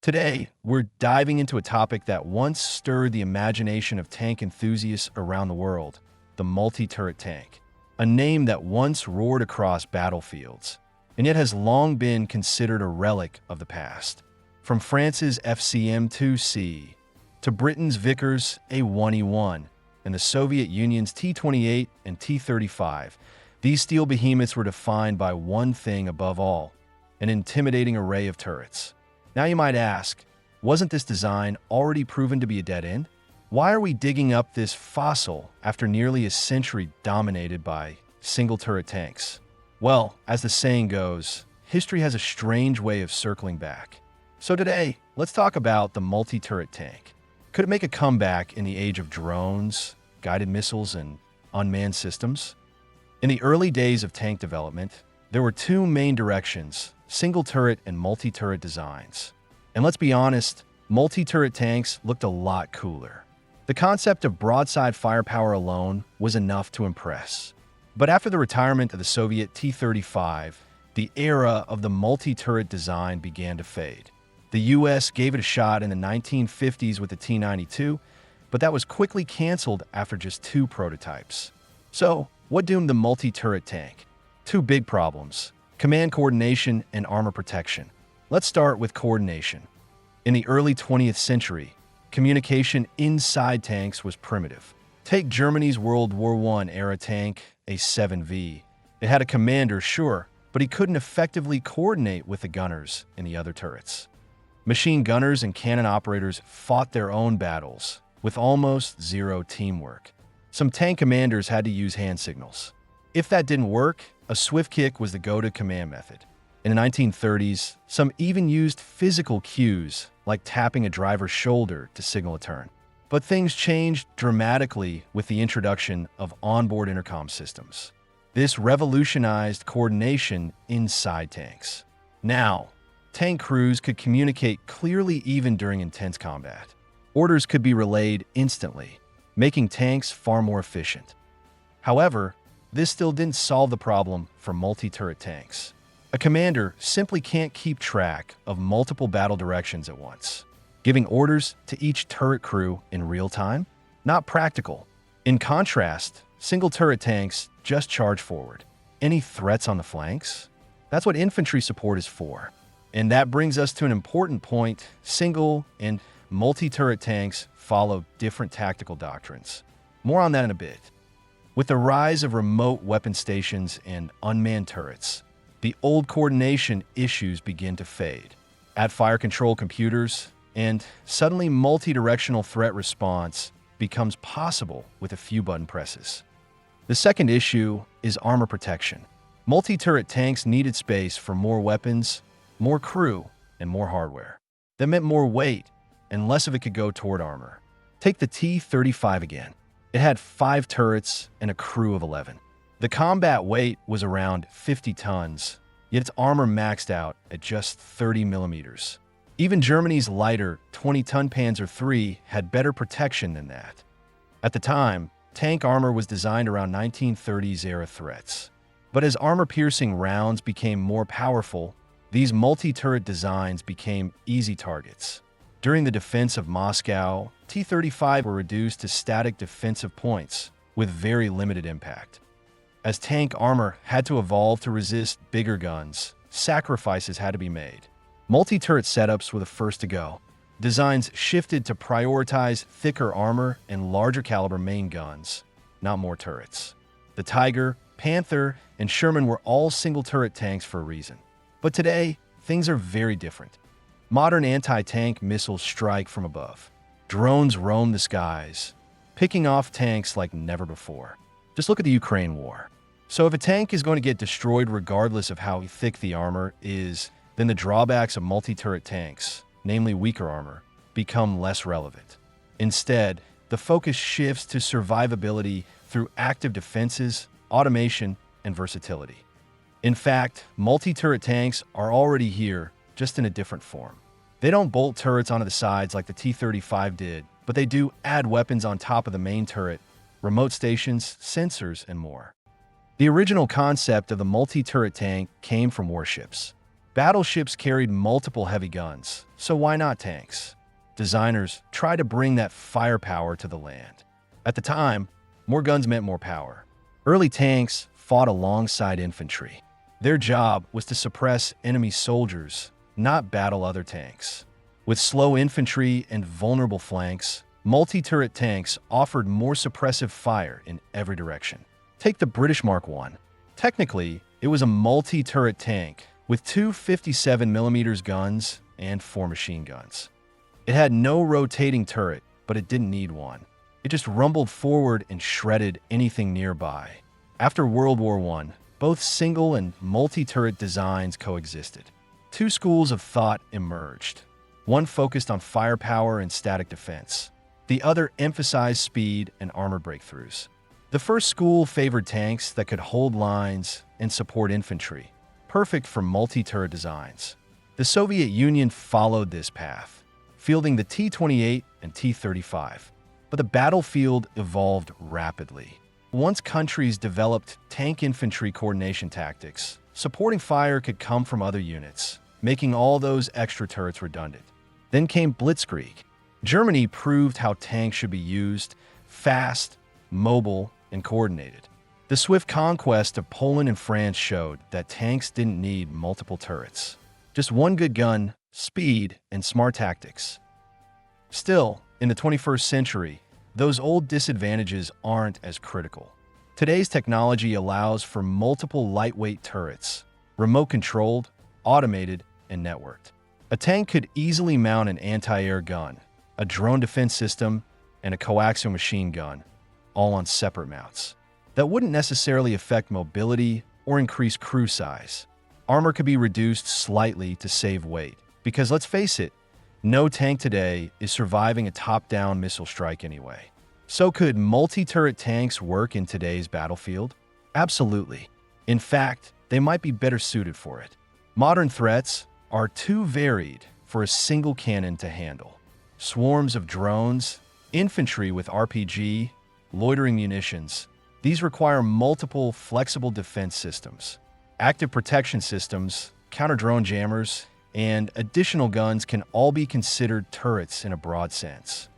Today, we're diving into a topic that once stirred the imagination of tank enthusiasts around the world, the multi-turret tank. A name that once roared across battlefields, and yet has long been considered a relic of the past. From France's FCM-2C to Britain's Vickers A1E1 and the Soviet Union's T-28 and T-35, these steel behemoths were defined by one thing above all: an intimidating array of turrets. Now you might ask, wasn't this design already proven to be a dead end? Why are we digging up this fossil after nearly a century dominated by single-turret tanks? Well, as the saying goes, history has a strange way of circling back. So today, let's talk about the multi-turret tank. Could it make a comeback in the age of drones, guided missiles, and unmanned systems? In the early days of tank development, there were two main directions: single-turret and multi-turret designs. And let's be honest, multi-turret tanks looked a lot cooler. The concept of broadside firepower alone was enough to impress. But after the retirement of the Soviet T35, the era of the multi-turret design began to fade. The US gave it a shot in the 1950s with the T92, but that was quickly canceled after just two prototypes. So, what doomed the multi-turret tank? Two big problems: command coordination and armor protection. Let's start with coordination. In the early 20th century, communication inside tanks was primitive. Take Germany's World War I era tank, a 7V. It had a commander, sure, but he couldn't effectively coordinate with the gunners in the other turrets. Machine gunners and cannon operators fought their own battles with almost zero teamwork. Some tank commanders had to use hand signals. If that didn't work, a swift kick was the go-to command method. In the 1930s, some even used physical cues, like tapping a driver's shoulder to signal a turn. But things changed dramatically with the introduction of onboard intercom systems. This revolutionized coordination inside tanks. Now, tank crews could communicate clearly even during intense combat. Orders could be relayed instantly, making tanks far more efficient. However, this still didn't solve the problem for multi-turret tanks. A commander simply can't keep track of multiple battle directions at once. Giving orders to each turret crew in real time? Not practical. In contrast, single-turret tanks just charge forward. Any threats on the flanks? That's what infantry support is for. And that brings us to an important point: single and multi-turret tanks follow different tactical doctrines. More on that in a bit. With the rise of remote weapon stations and unmanned turrets, the old coordination issues begin to fade. Add fire control computers, and suddenly multi-directional threat response becomes possible with a few button presses. The second issue is armor protection. Multi-turret tanks needed space for more weapons, more crew, and more hardware. That meant more weight, and less of it could go toward armor. Take the T-35 again. It had 5 turrets and a crew of 11. The combat weight was around 50 tons, yet its armor maxed out at just 30 millimeters. Even Germany's lighter 20-ton Panzer III had better protection than that. At the time, tank armor was designed around 1930s-era threats. But as armor-piercing rounds became more powerful, these multi-turret designs became easy targets. During the defense of Moscow, T-35 were reduced to static defensive points with very limited impact. As tank armor had to evolve to resist bigger guns, sacrifices had to be made. Multi-turret setups were the first to go. Designs shifted to prioritize thicker armor and larger caliber main guns, not more turrets. The Tiger, Panther, and Sherman were all single-turret tanks for a reason. But today, things are very different. Modern anti-tank missiles strike from above. Drones roam the skies, picking off tanks like never before. Just look at the Ukraine war. So if a tank is going to get destroyed regardless of how thick the armor is, then the drawbacks of multi-turret tanks, namely weaker armor, become less relevant. Instead, the focus shifts to survivability through active defenses, automation, and versatility. In fact, multi-turret tanks are already here, just in a different form. They don't bolt turrets onto the sides like the T-35 did, but they do add weapons on top of the main turret, remote stations, sensors, and more. The original concept of the multi-turret tank came from warships. Battleships carried multiple heavy guns, so why not tanks? Designers tried to bring that firepower to the land. At the time, more guns meant more power. Early tanks fought alongside infantry. Their job was to suppress enemy soldiers, not battle other tanks. With slow infantry and vulnerable flanks, multi-turret tanks offered more suppressive fire in every direction. Take the British Mark I. Technically, it was a multi-turret tank with two 57mm guns and 4 machine guns. It had no rotating turret, but it didn't need one. It just rumbled forward and shredded anything nearby. After World War I, both single and multi-turret designs coexisted. Two schools of thought emerged. One focused on firepower and static defense. The other emphasized speed and armor breakthroughs. The first school favored tanks that could hold lines and support infantry, perfect for multi-turret designs. The Soviet Union followed this path, fielding the T-28 and T-35. But the battlefield evolved rapidly. Once countries developed tank infantry coordination tactics, supporting fire could come from other units, making all those extra turrets redundant. Then came Blitzkrieg. Germany proved how tanks should be used, fast, mobile, and coordinated. The swift conquest of Poland and France showed that tanks didn't need multiple turrets. Just one good gun, speed, and smart tactics. Still, in the 21st century, those old disadvantages aren't as critical. Today's technology allows for multiple lightweight turrets, remote-controlled, automated, and networked. A tank could easily mount an anti-air gun, a drone defense system, and a coaxial machine gun, all on separate mounts. That wouldn't necessarily affect mobility or increase crew size. Armor could be reduced slightly to save weight, because let's face it, no tank today is surviving a top-down missile strike anyway. So could multi-turret tanks work in today's battlefield? Absolutely. In fact, they might be better suited for it. Modern threats are too varied for a single cannon to handle. Swarms of drones, infantry with RPG, loitering munitions. These require multiple flexible defense systems. Active protection systems, counter-drone jammers, and additional guns can all be considered turrets in a broad sense.